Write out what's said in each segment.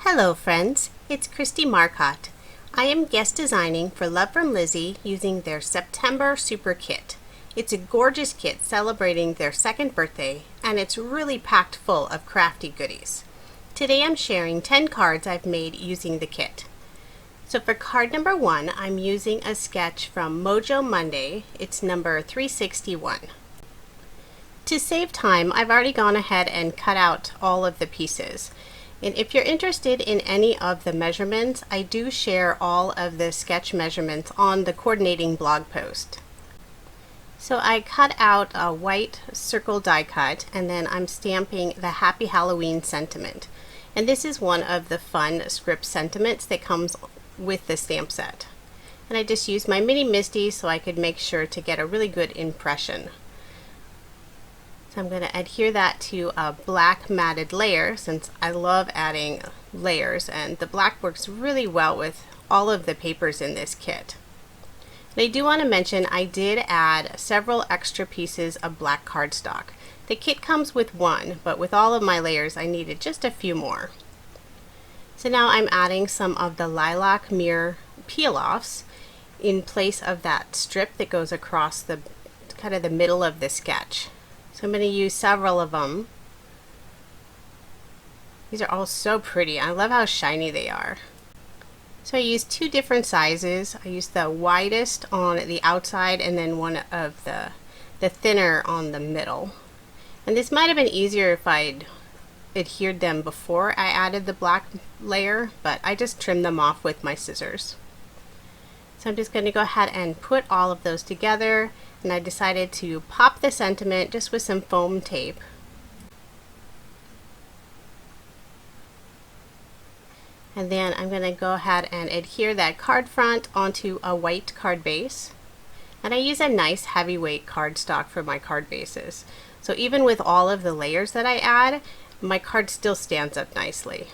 Hello friends, it's Kristie Marcotte. I am guest designing for Love from Lizi using their September Super Kit. It's a gorgeous kit celebrating their second birthday, and it's really packed full of crafty goodies. Today I'm sharing 10 cards I've made using the kit. So for card number 1, I'm using a sketch from Mojo Monday. It's number 361. To save time, I've already gone ahead and cut out all of the pieces. And if you're interested in any of the measurements, I do share all of the sketch measurements on the coordinating blog post. So I cut out a white circle die cut, and then I'm stamping the Happy Halloween sentiment. And this is one of the fun script sentiments that comes with the stamp set. And I just used my mini Misty so I could make sure to get a really good impression. So I'm going to adhere that to a black matted layer since I love adding layers, and the black works really well with all of the papers in this kit. And I do want to mention I did add several extra pieces of black cardstock. The kit comes with one, but with all of my layers I needed just a few more. So now I'm adding some of the lilac mirror peel-offs in place of that strip that goes across the kind of the middle of the sketch. So I'm going to use several of them. These are all so pretty. I love how shiny they are. So I used two different sizes. I used the widest on the outside and then one of the thinner on the middle. And this might have been easier if I'd adhered them before I added the black layer, but I just trimmed them off with my scissors. So I'm just going to go ahead and put all of those together, and I decided to pop the sentiment just with some foam tape. And then I'm going to go ahead and adhere that card front onto a white card base. And I use a nice heavyweight cardstock for my card bases. So even with all of the layers that I add, my card still stands up nicely.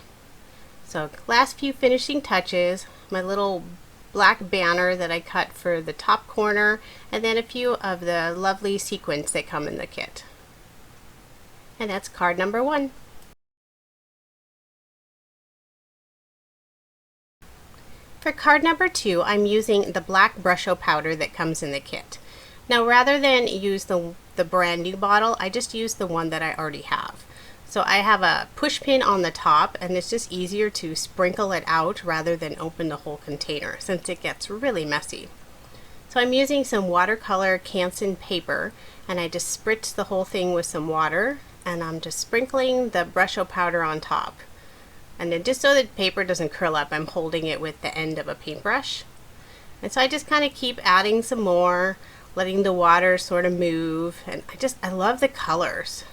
So last few finishing touches, my little black banner that I cut for the top corner, and then a few of the lovely sequins that come in the kit. And that's card number 1. For card number 2, I'm using the black Brusho powder that comes in the kit. Now rather than use the brand new bottle, I just use the one that I already have. So I have a push pin on the top, and it's just easier to sprinkle it out rather than open the whole container since it gets really messy. So I'm using some watercolor Canson paper, and I just spritz the whole thing with some water, and I'm just sprinkling the Brusho powder on top. And then just so the paper doesn't curl up, I'm holding it with the end of a paintbrush. And so I just kind of keep adding some more, letting the water sort of move, and I love the colors.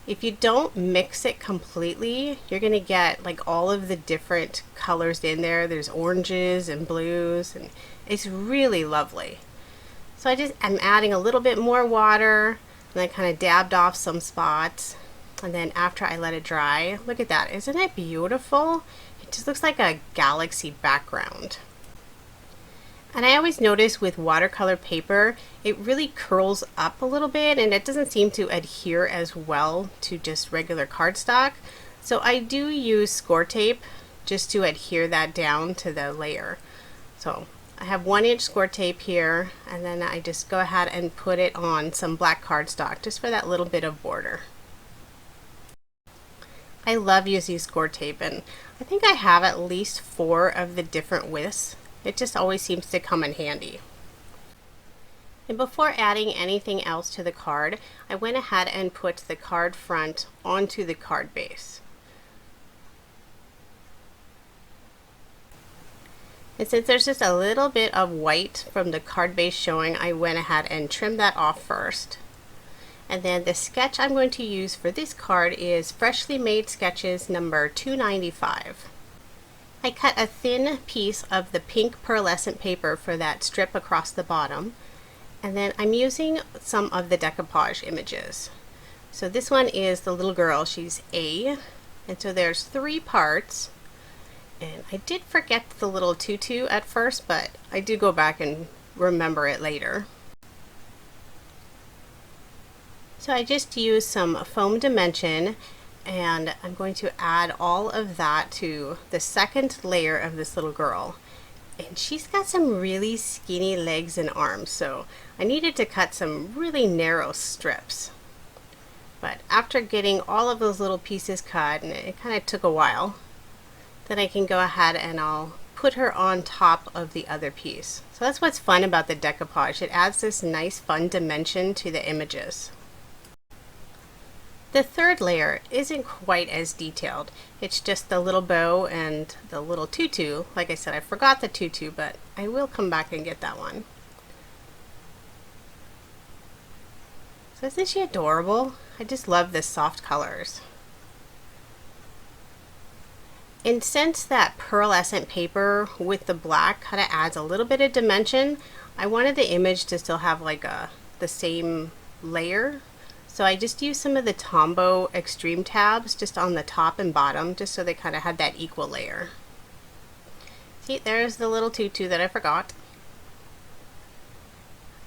If you don't mix it completely, you're going to get like all of the different colors in there. There's oranges and blues, and it's really lovely. So I'm adding a little bit more water, and I kind of dabbed off some spots. And then after I let it dry, look at that. Isn't it beautiful? It just looks like a galaxy background. And I always notice with watercolor paper, it really curls up a little bit, and it doesn't seem to adhere as well to just regular cardstock. So I do use score tape just to adhere that down to the layer. So I have 1-inch score tape here, and then I just go ahead and put it on some black cardstock just for that little bit of border. I love using score tape, and I think I have at least 4 of the different widths. It just always seems to come in handy. And before adding anything else to the card, I went ahead and put the card front onto the card base. And since there's just a little bit of white from the card base showing, I went ahead and trimmed that off first. And then the sketch I'm going to use for this card is Freshly Made Sketches number 295. I cut a thin piece of the pink pearlescent paper for that strip across the bottom, and then I'm using some of the decoupage images. So this one is the little girl, she's A, and so there's 3 parts, and I did forget the little tutu at first, but I do go back and remember it later. So I just used some foam dimension and I'm going to add all of that to the second layer of this little girl. And she's got some really skinny legs and arms, so I needed to cut some really narrow strips. But after getting all of those little pieces cut, and it kind of took a while, then I can go ahead and I'll put her on top of the other piece. So that's what's fun about the decoupage. It adds this nice fun dimension to the images. The third layer isn't quite as detailed. It's just the little bow and the little tutu. Like I said, I forgot the tutu, but I will come back and get that one. So isn't she adorable? I just love the soft colors. And since that pearlescent paper with the black kind of adds a little bit of dimension, I wanted the image to still have like the same layer. So I just used some of the Tombow extreme tabs just on the top and bottom, just so they kind of had that equal layer. See, there's the little tutu that I forgot.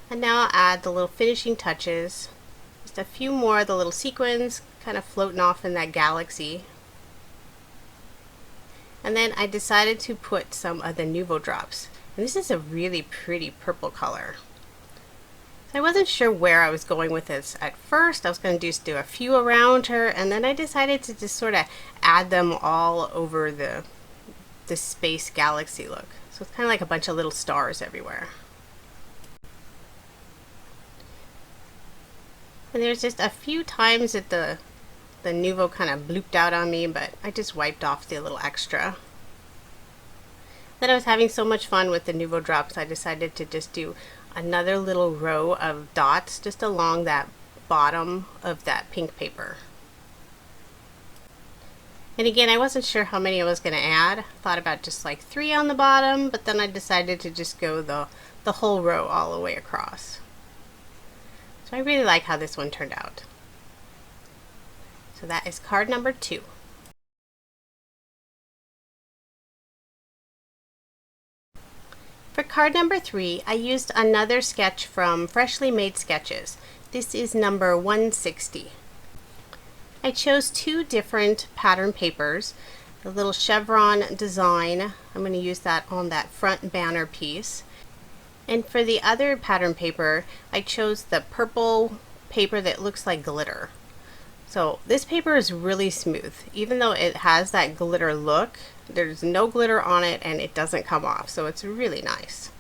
And now I'll add the little finishing touches. Just a few more of the little sequins kind of floating off in that galaxy. And then I decided to put some of the Nouveau drops. And this is a really pretty purple color. I wasn't sure where I was going with this at first. I was going to just do a few around her, and then I decided to just sort of add them all over the space galaxy look. So it's kind of like a bunch of little stars everywhere. And there's just a few times that the Nouveau kind of blooped out on me, but I just wiped off the little extra. Then I was having so much fun with the Nouveau drops, I decided to just do another little row of dots just along that bottom of that pink paper. And again, I wasn't sure how many I was going to add. I thought about just like 3 on the bottom, but then I decided to just go the whole row all the way across. So I really like how this one turned out. So that is card number 2. For card number 3, I used another sketch from Freshly Made Sketches. This is number 160. I chose 2 different pattern papers. The little chevron design, I'm going to use that on that front banner piece. And for the other pattern paper, I chose the purple paper that looks like glitter. So this paper is really smooth. Even though it has that glitter look, there's no glitter on it and it doesn't come off, so it's really nice.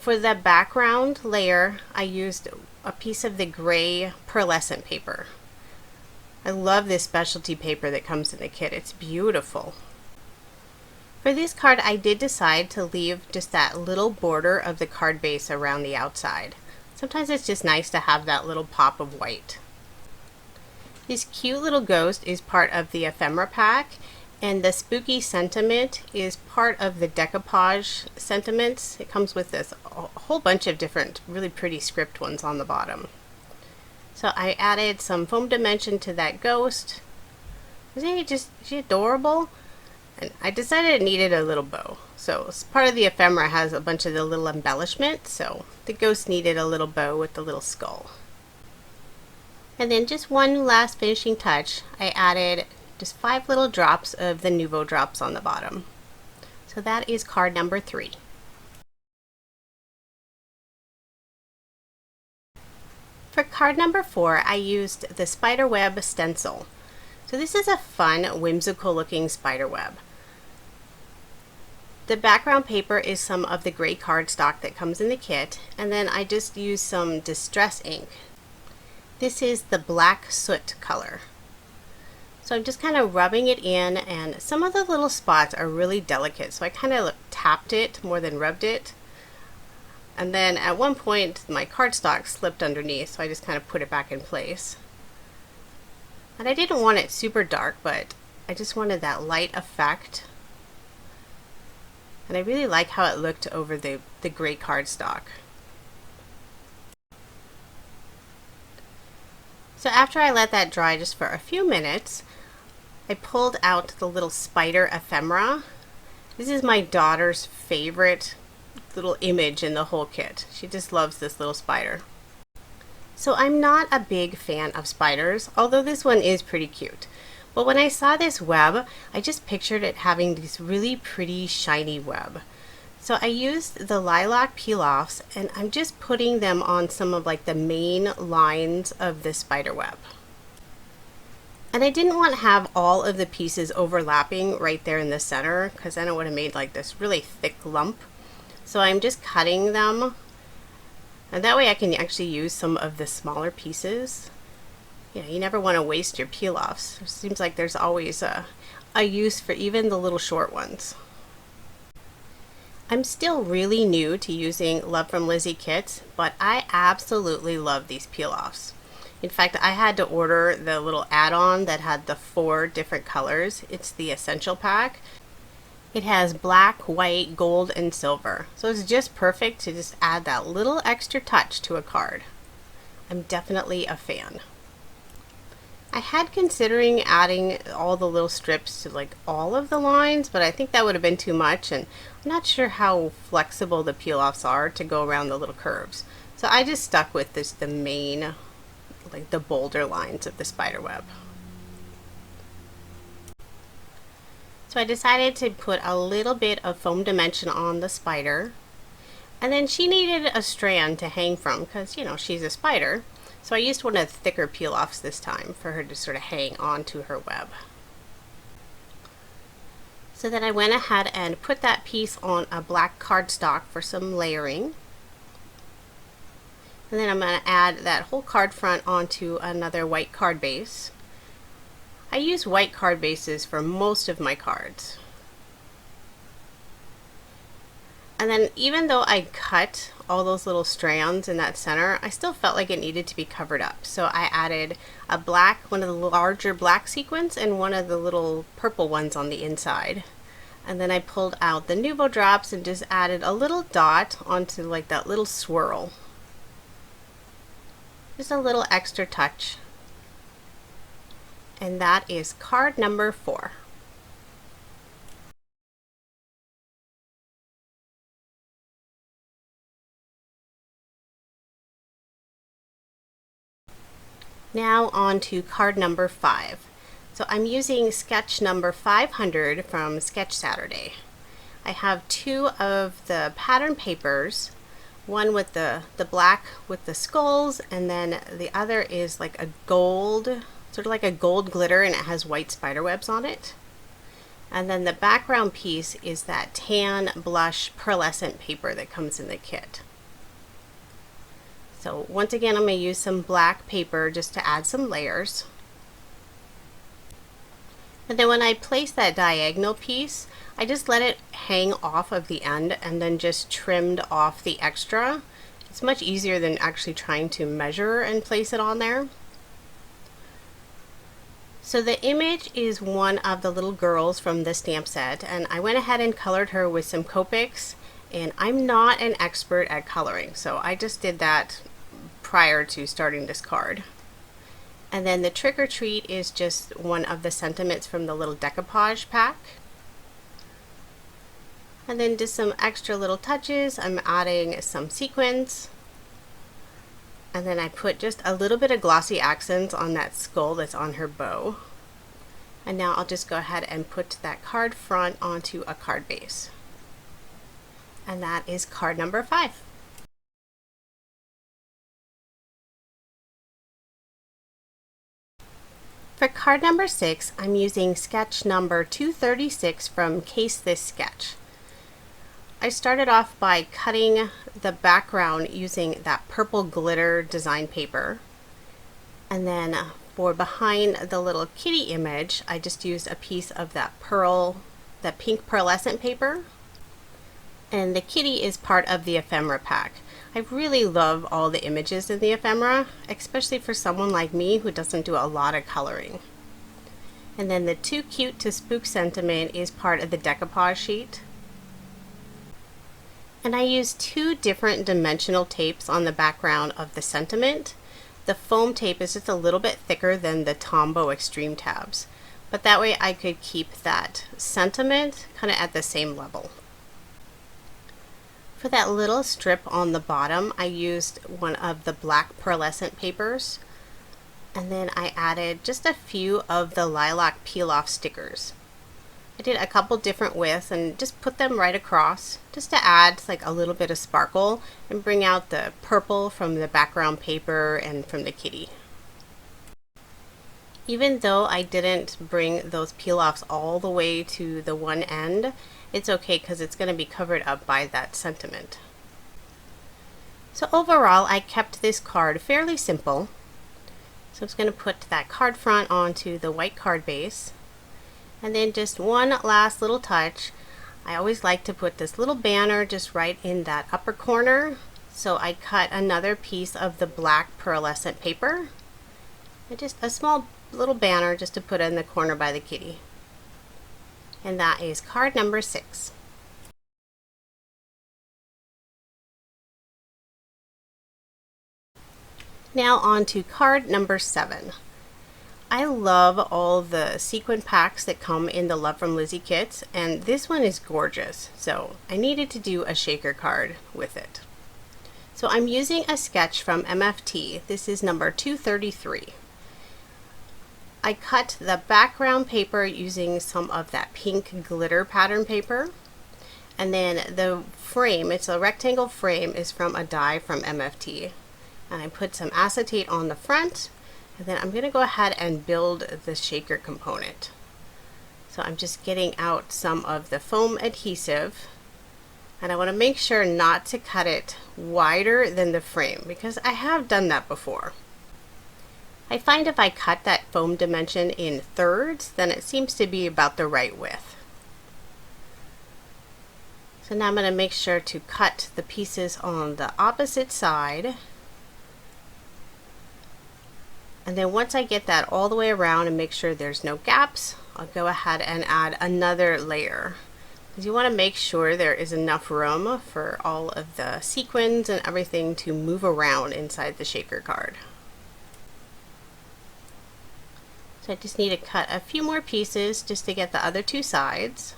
For the background layer, I used a piece of the gray pearlescent paper. I love this specialty paper that comes in the kit. It's beautiful. For this card, I did decide to leave just that little border of the card base around the outside. Sometimes it's just nice to have that little pop of white. This cute little ghost is part of the ephemera pack, and the spooky sentiment is part of the decoupage sentiments. It comes with this a whole bunch of different really pretty script ones on the bottom. So I added some foam dimension to that ghost. Isn't she adorable? And I decided it needed a little bow. So part of the ephemera has a bunch of the little embellishments, so the ghost needed a little bow with the little skull. And then just one last finishing touch, I added just 5 little drops of the Nouveau drops on the bottom. So that is card number 3. For card number 4, I used the spiderweb stencil. So this is a fun, whimsical looking spiderweb. The background paper is some of the gray cardstock that comes in the kit, and then I just used some distress ink. This is the black soot color. So I'm just kind of rubbing it in, and some of the little spots are really delicate, so I kind of tapped it more than rubbed it. And then at one point my cardstock slipped underneath, so I just kind of put it back in place. And I didn't want it super dark, but I just wanted that light effect. And I really like how it looked over the gray cardstock. So after I let that dry just for a few minutes, I pulled out the little spider ephemera. This is my daughter's favorite little image in the whole kit. She just loves this little spider. So I'm not a big fan of spiders, although this one is pretty cute. But when I saw this web, I just pictured it having these really pretty shiny web. So I used the lilac peel-offs and I'm just putting them on some of like the main lines of the spider web. And I didn't want to have all of the pieces overlapping right there in the center because then it would have made like this really thick lump. So I'm just cutting them, and that way I can actually use some of the smaller pieces. You never want to waste your peel-offs. It seems like there's always a use for even the little short ones. I'm still really new to using Love from Lizi kits, but I absolutely love these peel-offs. In fact, I had to order the little add-on that had the 4 different colors. It's the Essential Pack. It has black, white, gold, and silver. So it's just perfect to just add that little extra touch to a card. I'm definitely a fan. I had considering adding all the little strips to like all of the lines, but I think that would have been too much, and I'm not sure how flexible the peel-offs are to go around the little curves. So I just stuck with the main, like the bolder lines of the spider web. So I decided to put a little bit of foam dimension on the spider, and then she needed a strand to hang from because she's a spider. So I used one of the thicker peel-offs this time for her to sort of hang onto her web. So then I went ahead and put that piece on a black cardstock for some layering. And then I'm going to add that whole card front onto another white card base. I use white card bases for most of my cards. And then even though I cut all those little strands in that center, I still felt like it needed to be covered up. So I added a black, one of the larger black sequins and one of the little purple ones on the inside. And then I pulled out the Nuvo drops and just added a little dot onto like that little swirl. Just a little extra touch. And that is card number 4. Now on to card number 5. So I'm using sketch number 500 from Sketch Saturday. I have 2 of the pattern papers, one with the black with the skulls, and then the other is like a gold, sort of like a gold glitter, and it has white spider webs on it. And then the background piece is that tan blush pearlescent paper that comes in the kit. So once again, I'm going to use some black paper just to add some layers. And then when I place that diagonal piece, I just let it hang off of the end and then just trimmed off the extra. It's much easier than actually trying to measure and place it on there. So the image is one of the little girls from the stamp set, and I went ahead and colored her with some Copics, and I'm not an expert at coloring, so I just did that prior to starting this card. And then the trick or treat is just one of the sentiments from the little decoupage pack. And then just some extra little touches. I'm adding some sequins. And then I put just a little bit of glossy accents on that skull that's on her bow. And now I'll just go ahead and put that card front onto a card base. And that is card number 5. For card number 6, I'm using sketch number 236 from Case This Sketch. I started off by cutting the background using that purple glitter design paper. And then for behind the little kitty image, I just used a piece of that pink pearlescent paper. And the kitty is part of the ephemera pack. I really love all the images in the ephemera, especially for someone like me who doesn't do a lot of coloring. And then the Too Cute to Spook sentiment is part of the decoupage sheet. And I used 2 different dimensional tapes on the background of the sentiment. The foam tape is just a little bit thicker than the Tombow Extreme tabs, but that way I could keep that sentiment kind of at the same level. For that little strip on the bottom, I used one of the black pearlescent papers, and then I added just a few of the lilac peel-off stickers. I did a couple different widths and just put them right across just to add like a little bit of sparkle and bring out the purple from the background paper and from the kitty. Even though I didn't bring those peel-offs all the way to the one end, it's okay because it's going to be covered up by that sentiment. So overall, I kept this card fairly simple. So I'm just going to put that card front onto the white card base. And then just one last little touch. I always like to put this little banner just right in that upper corner. So I cut another piece of the black pearlescent paper. And just a small little banner just to put in the corner by the kitty. And that is card number 6. Now on to card number 7. I love all the sequin packs that come in the Love from Lizi kits, and this one is gorgeous, so I needed to do a shaker card with it. So I'm using a sketch from MFT. This is number 233. I cut the background paper using some of that pink glitter pattern paper, and then the frame, it's a rectangle frame, is from a die from MFT. And I put some acetate on the front, and then I'm going to go ahead and build the shaker component. So I'm just getting out some of the foam adhesive, and I want to make sure not to cut it wider than the frame because I have done that before. I find if I cut that foam dimension in thirds, then it seems to be about the right width. So now I'm going to make sure to cut the pieces on the opposite side. And then once I get that all the way around and make sure there's no gaps, I'll go ahead and add another layer. Because you want to make sure there is enough room for all of the sequins and everything to move around inside the shaker card. So I just need to cut a few more pieces just to get the other two sides.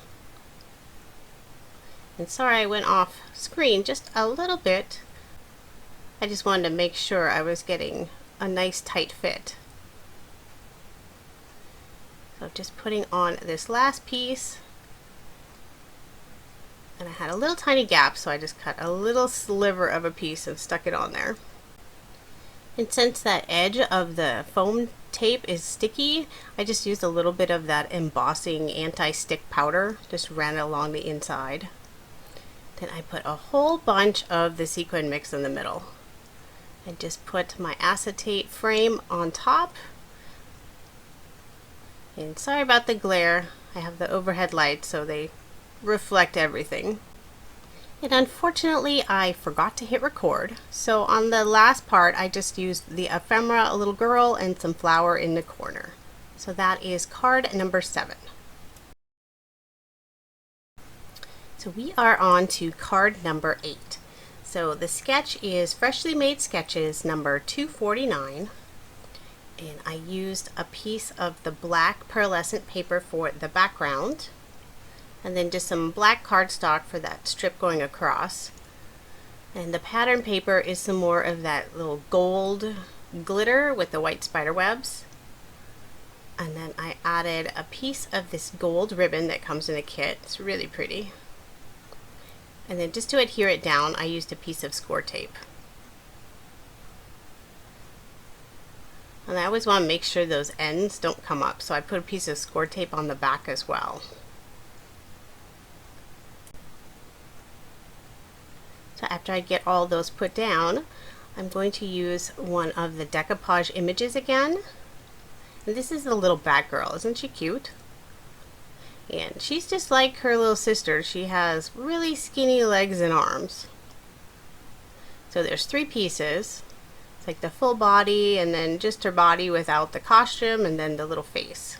And sorry I went off screen just a little bit. I just wanted to make sure I was getting a nice tight fit. So just putting on this last piece. And I had a little tiny gap, so I just cut a little sliver of a piece and stuck it on there. And since that edge of the foam tape is sticky, I just used a little bit of that embossing anti-stick powder, just ran it along the inside. Then I put a whole bunch of the sequin mix in the middle. I just put my acetate frame on top. And sorry about the glare, I have the overhead lights so they reflect everything. And unfortunately, I forgot to hit record. So on the last part, I just used the ephemera, a little girl, and some flower in the corner. So that is card number 7. So we are on to card number 8. So the sketch is Freshly Made Sketches number 249. And I used a piece of the black pearlescent paper for the background. And then just some black cardstock for that strip going across. And the pattern paper is some more of that little gold glitter with the white spider webs. And then I added a piece of this gold ribbon that comes in a kit. It's really pretty. And then just to adhere it down, I used a piece of score tape. And I always want to make sure those ends don't come up, so I put a piece of score tape on the back as well. So after I get all those put down, I'm going to use one of the decoupage images again. And this is the little bat girl. Isn't she cute? And she's just like her little sister. She has really skinny legs and arms. So there's 3 pieces. It's like the full body and then just her body without the costume and then the little face.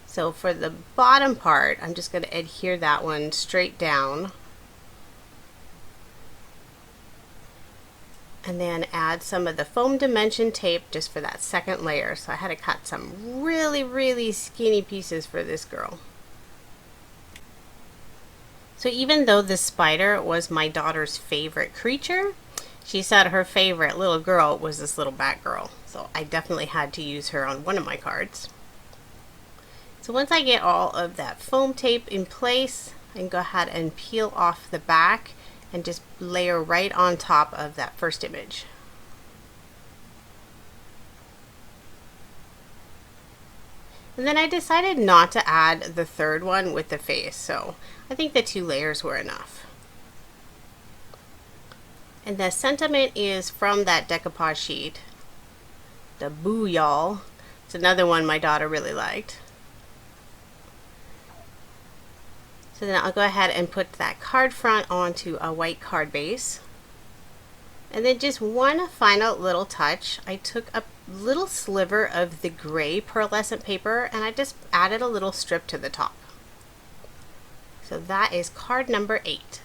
So for the bottom part, I'm just going to adhere that one straight down. And then add some of the foam dimension tape just for that second layer. So I had to cut some really skinny pieces for this girl. So even though the spider was my daughter's favorite creature, she said her favorite little girl was this little bat girl. So I definitely had to use her on one of my cards. So once I get all of that foam tape in place, I can go ahead and peel off the back and just layer right on top of that first image. And then I decided not to add the third one with the face, so I think the 2 layers were enough. And the sentiment is from that decoupage sheet. The Boo Y'all. It's another one my daughter really liked. So then I'll go ahead and put that card front onto a white card base. And then just one final little touch. I took a little sliver of the gray pearlescent paper and I just added a little strip to the top. So that is card number 8.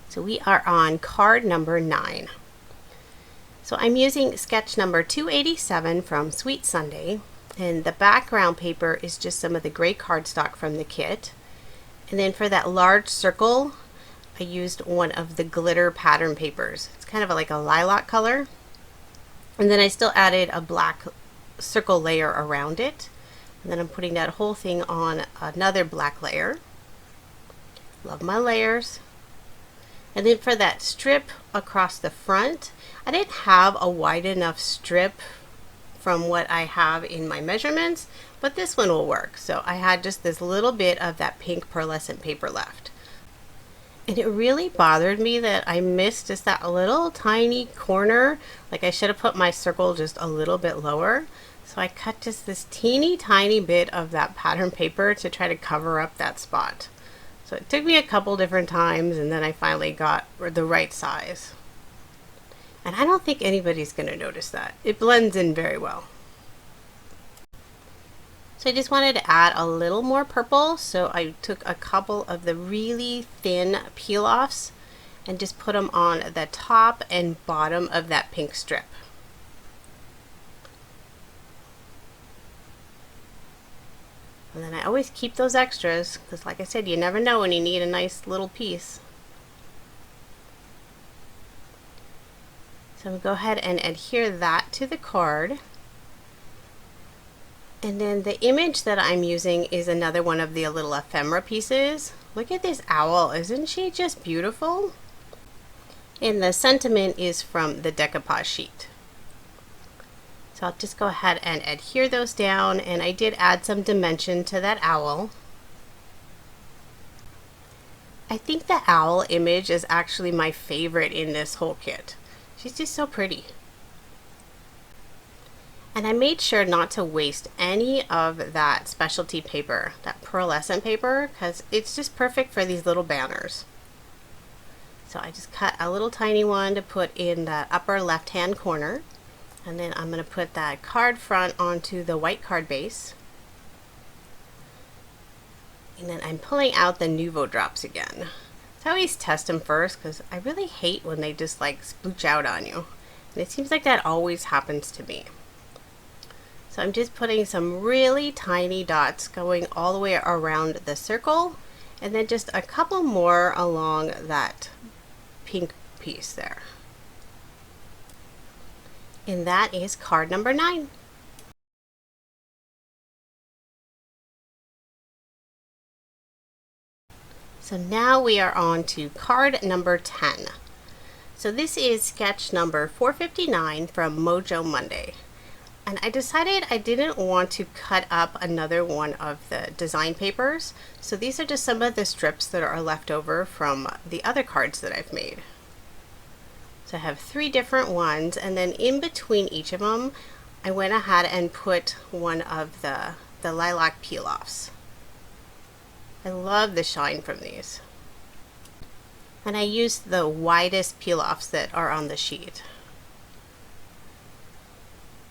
So we are on card number 9. So I'm using sketch number 287 from Sweet Sunday, and the background paper is just some of the gray cardstock from the kit. And then for that large circle, I used one of the glitter pattern papers. It's kind of like a lilac color. And then I still added a black circle layer around it. And then I'm putting that whole thing on another black layer. Love my layers. And then for that strip across the front, I didn't have a wide enough strip from what I have in my measurements, but this one will work. So I had just this little bit of that pink pearlescent paper left. And it really bothered me that I missed just that little tiny corner. Like I should have put my circle just a little bit lower. So I cut just this teeny tiny bit of that pattern paper to try to cover up that spot. So it took me a couple different times and then I finally got the right size. And I don't think anybody's going to notice that. It blends in very well. So I just wanted to add a little more purple. So I took a couple of the really thin peel-offs and just put them on the top and bottom of that pink strip. And then I always keep those extras because like I said, you never know when you need a nice little piece. So I'm going to go ahead and adhere that to the card. And then the image that I'm using is another one of the little ephemera pieces. Look at this owl, isn't she just beautiful? And the sentiment is from the decoupage sheet. So I'll just go ahead and adhere those down, and I did add some dimension to that owl. I think the owl image is actually my favorite in this whole kit. She's just so pretty. And I made sure not to waste any of that specialty paper, that pearlescent paper, because it's just perfect for these little banners. So I just cut a little tiny one to put in the upper left hand corner. And then I'm going to put that card front onto the white card base. And then I'm pulling out the Nuvo drops again. So I always test them first because I really hate when they just like splooch out on you. And it seems like that always happens to me. So I'm just putting some really tiny dots going all the way around the circle. And then just a couple more along that pink piece there. And that is card number 9. So now we are on to card number 10. So this is sketch number 459 from Mojo Monday. And I decided I didn't want to cut up another one of the design papers. So these are just some of the strips that are left over from the other cards that I've made. So I have 3 different ones, and then in between each of them, I went ahead and put one of the lilac peel-offs. I love the shine from these. And I used the widest peel-offs that are on the sheet.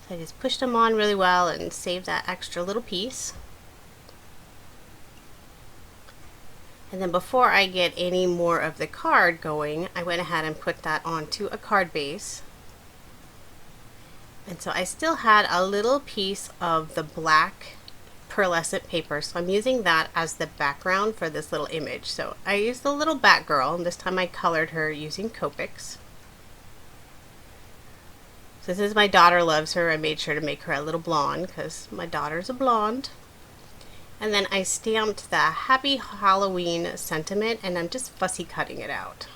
So I just pushed them on really well and saved that extra little piece. And then before I get any more of the card going, I went ahead and put that onto a card base. And so I still had a little piece of the black pearlescent paper, so I'm using that as the background for this little image. So I used the little Batgirl, and this time I colored her using Copics. So since my daughter loves her, I made sure to make her a little blonde because my daughter's a blonde. And then I stamped the Happy Halloween sentiment, and I'm just fussy cutting it out.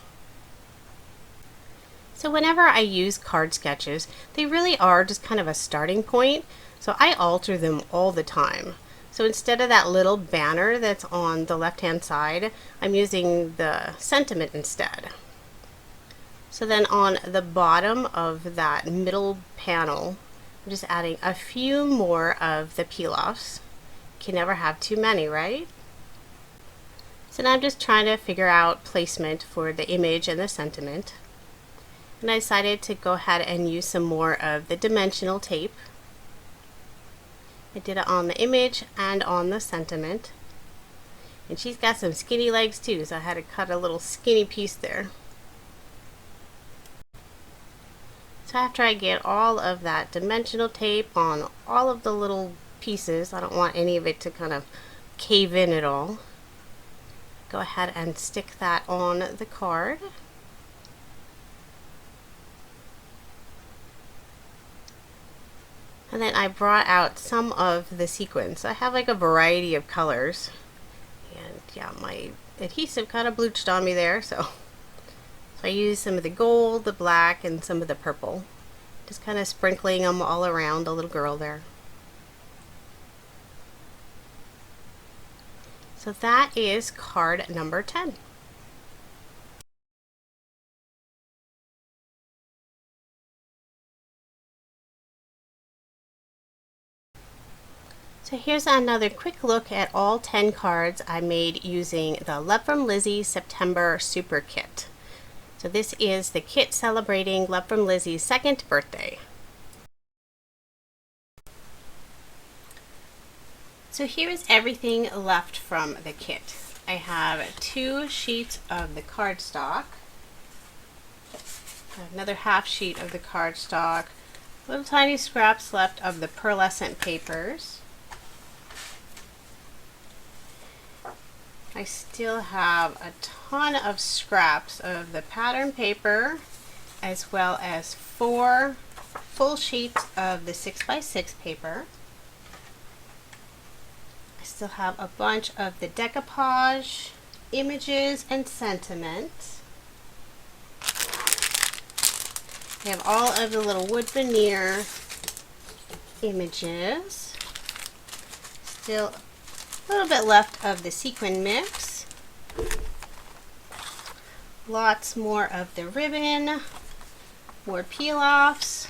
So whenever I use card sketches, they really are just kind of a starting point, so I alter them all the time. So instead of that little banner that's on the left-hand side, I'm using the sentiment instead. So then on the bottom of that middle panel, I'm just adding a few more of the peel-offs. Can never have too many, right? So now I'm just trying to figure out placement for the image and the sentiment. And I decided to go ahead and use some more of the dimensional tape. I did it on the image and on the sentiment. And she's got some skinny legs too, so I had to cut a little skinny piece there. So after I get all of that dimensional tape on all of the little pieces, I don't want any of it to kind of cave in at all. Go ahead and stick that on the card. And then I brought out some of the sequins. I have like a variety of colors. And yeah, my adhesive kind of bleached on me there, so I used some of the gold, the black, and some of the purple. Just kind of sprinkling them all around the little girl there. So that is card number 10. So here's another quick look at all 10 cards I made using the Love from Lizi September Super Kit. So this is the kit celebrating Love from Lizi's 2nd birthday. So here is everything left from the kit. I have 2 sheets of the cardstock, another half sheet of the cardstock, little tiny scraps left of the pearlescent papers. I still have a ton of scraps of the pattern paper, as well as 4 full sheets of the 6x6 paper. I still have a bunch of the decoupage, images, and sentiments. I have all of the little wood veneer images. Still a little bit left of the sequin mix. Lots more of the ribbon, more peel-offs.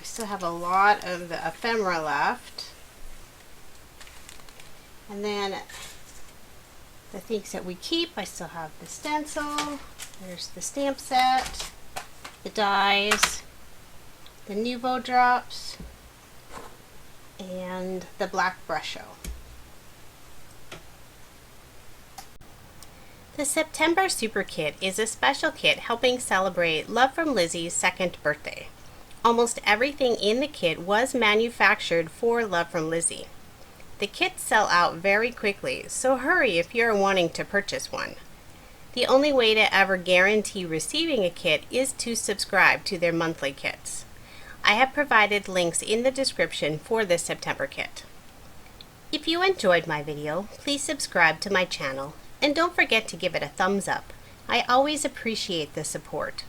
I still have a lot of the ephemera left. And then the things that we keep, I still have the stencil, there's the stamp set, the dies, the Nuvo drops, and the black brusho. The September Super Kit is a special kit helping celebrate Love from Lizi's 2nd birthday. Almost everything in the kit was manufactured for Love from Lizi. The kits sell out very quickly, so hurry if you're wanting to purchase one. The only way to ever guarantee receiving a kit is to subscribe to their monthly kits. I have provided links in the description for this September kit. If you enjoyed my video, please subscribe to my channel and don't forget to give it a thumbs up. I always appreciate the support.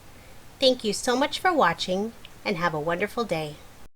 Thank you so much for watching and have a wonderful day.